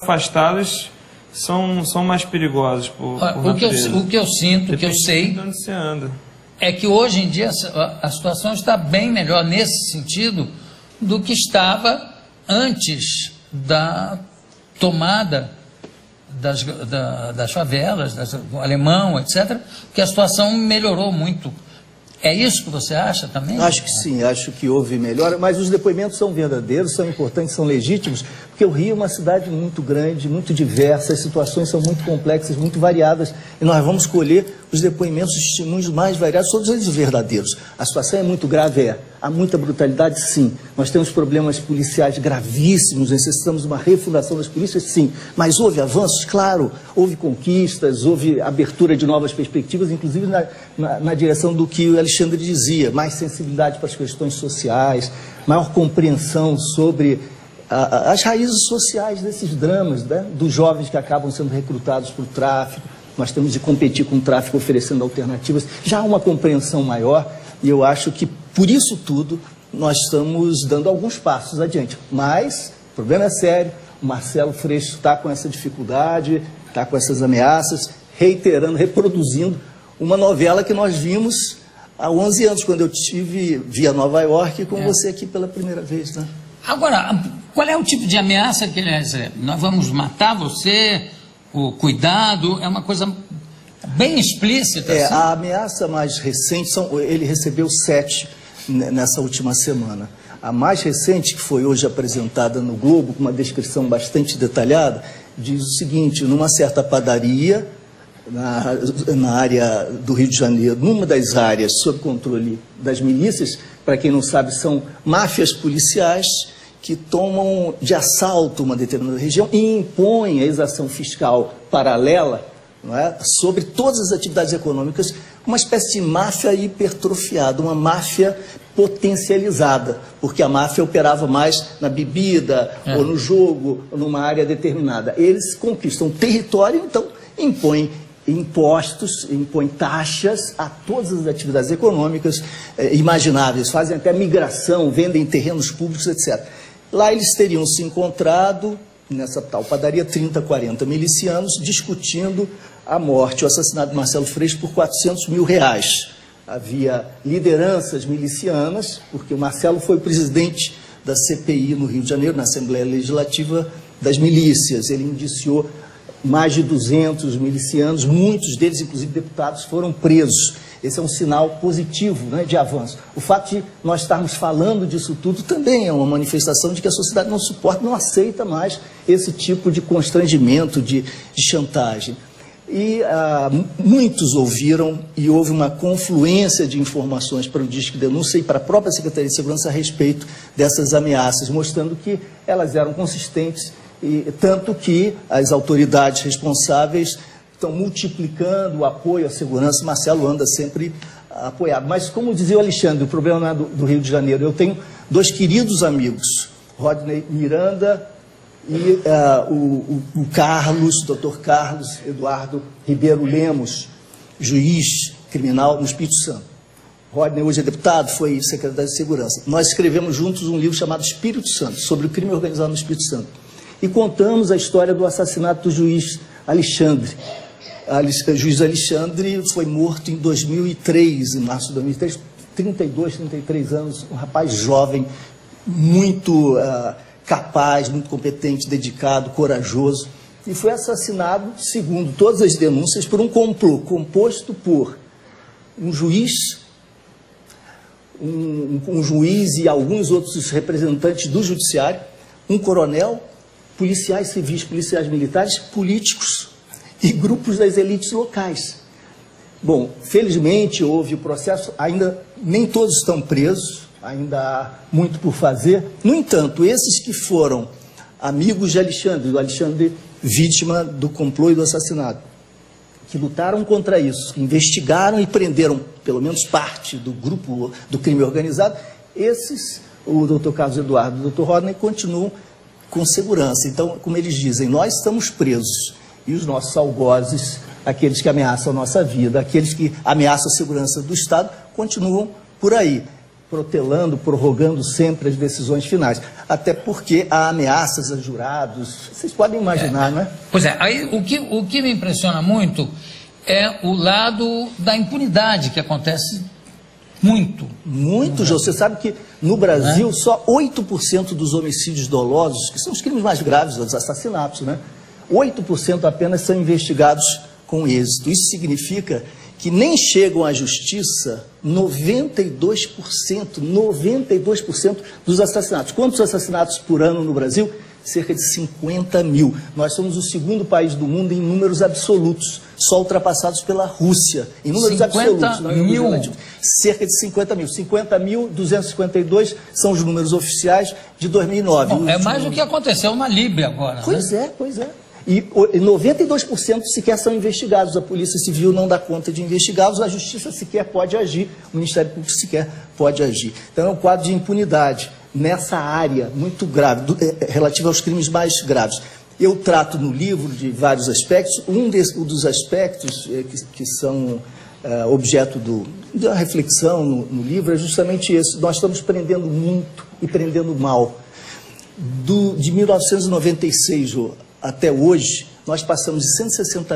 afastados são mais perigosos por natureza. O que eu sinto, o que eu sei, é que hoje em dia a situação está bem melhor nesse sentido do que estava antes da tomada das favelas, do Alemão, etc., que a situação melhorou muito. É isso que você acha também? Acho que sim, acho que houve melhora, mas os depoimentos são verdadeiros, são importantes, são legítimos, porque o Rio é uma cidade muito grande, muito diversa, as situações são muito complexas, muito variadas, e nós vamos colher os depoimentos, os testemunhos mais variados, todos eles verdadeiros. A situação é muito grave, há muita brutalidade, sim. Nós temos problemas policiais gravíssimos, necessitamos de uma refundação das polícias, sim. Mas houve avanços, claro, houve conquistas, houve abertura de novas perspectivas, inclusive na direção do que o Alexandre dizia, mais sensibilidade para as questões sociais, maior compreensão sobre as raízes sociais desses dramas, né? Dos jovens que acabam sendo recrutados para o tráfico. Nós temos de competir com o tráfico oferecendo alternativas. Já há uma compreensão maior e eu acho que, por isso tudo, nós estamos dando alguns passos adiante. Mas o problema é sério, o Marcelo Freixo está com essa dificuldade, está com essas ameaças, reiterando, reproduzindo uma novela que nós vimos há 11 anos, quando eu via Nova York com você aqui pela primeira vez, né? Agora, qual é o tipo de ameaça que ele recebe? Nós vamos matar você? O cuidado? É uma coisa bem explícita. Assim. A ameaça mais recente, ele recebeu 7 nessa última semana. A mais recente, que foi hoje apresentada no Globo, com uma descrição bastante detalhada, diz o seguinte: numa certa padaria, na área do Rio de Janeiro, numa das áreas sob controle das milícias, para quem não sabe, são máfias policiais que tomam de assalto uma determinada região e impõem a exação fiscal paralela, não é, sobre todas as atividades econômicas, uma espécie de máfia hipertrofiada, uma máfia potencializada, porque a máfia operava mais na bebida, ou no jogo, ou numa área determinada. Eles conquistam território, então impõem impostos, impõem taxas a todas as atividades econômicas imagináveis, fazem até migração, vendem terrenos públicos, etc. Lá eles teriam se encontrado, nessa tal padaria, 30, 40 milicianos, discutindo a morte, o assassinato de Marcelo Freixo por R$400 mil. Havia lideranças milicianas, porque o Marcelo foi o presidente da CPI no Rio de Janeiro, na Assembleia Legislativa das Milícias. Ele indiciou mais de 200 milicianos, muitos deles, inclusive deputados, foram presos. Esse é um sinal positivo, né, de avanço. O fato de nós estarmos falando disso tudo também é uma manifestação de que a sociedade não suporta, não aceita mais esse tipo de constrangimento, de chantagem. E muitos ouviram e houve uma confluência de informações para o Disque Denúncia e para a própria Secretaria de Segurança a respeito dessas ameaças, mostrando que elas eram consistentes, e tanto que as autoridades responsáveis estão multiplicando o apoio à segurança. Marcelo anda sempre apoiado. Mas, como dizia o Alexandre, o problema não é do Rio de Janeiro. Eu tenho 2 queridos amigos, Rodney Miranda e o Carlos, Dr. Carlos Eduardo Ribeiro Lemos, juiz criminal no Espírito Santo. Rodney hoje é deputado, foi secretário de Segurança. Nós escrevemos juntos um livro chamado Espírito Santo, sobre o crime organizado no Espírito Santo. E contamos a história do assassinato do juiz Alexandre. O juiz Alexandre foi morto em 2003, em março de 2003, 32, 33 anos, um rapaz jovem, muito capaz, muito competente, dedicado, corajoso, e foi assassinado, segundo todas as denúncias, por um complô composto por um juiz, um juiz e alguns outros representantes do judiciário, um coronel, policiais civis, policiais militares, políticos e grupos das elites locais. Bom, felizmente houve o processo, ainda nem todos estão presos, ainda há muito por fazer. No entanto, esses que foram amigos de Alexandre, do Alexandre vítima do complô e do assassinato, que lutaram contra isso, que investigaram e prenderam pelo menos parte do grupo do crime organizado, esses, o Dr. Carlos Eduardo e o Dr. Rodney, continuam com segurança. Então, como eles dizem, nós estamos presos e os nossos algozes, aqueles que ameaçam a nossa vida, aqueles que ameaçam a segurança do Estado, continuam por aí. protelando, prorrogando sempre as decisões finais. Até porque há ameaças a jurados, vocês podem imaginar, não é? Pois é, aí o que me impressiona muito é o lado da impunidade, que acontece muito. Muito, Jô. Você sabe que no Brasil só 8% dos homicídios dolosos, que são os crimes mais graves, os assassinatos, né? 8% apenas são investigados com êxito. Isso significa que nem chegam à justiça 92% dos assassinatos. Quantos assassinatos por ano no Brasil? Cerca de 50 mil. Nós somos o segundo país do mundo em números absolutos, só ultrapassados pela Rússia. Em números absolutos, não em números relativos. Cerca de 50 mil. 50.252 são os números oficiais de 2009. Bom, é mais do que aconteceu na Líbia agora. Pois é. E 92% sequer são investigados. A Polícia Civil não dá conta de investigá-los, a Justiça sequer pode agir, o Ministério Público sequer pode agir. Então é um quadro de impunidade nessa área muito grave, relativo aos crimes mais graves. Eu trato no livro de vários aspectos. Um dos aspectos que são objeto da reflexão no livro é justamente esse. Nós estamos prendendo muito e prendendo mal. De 1996 até hoje, nós passamos de 160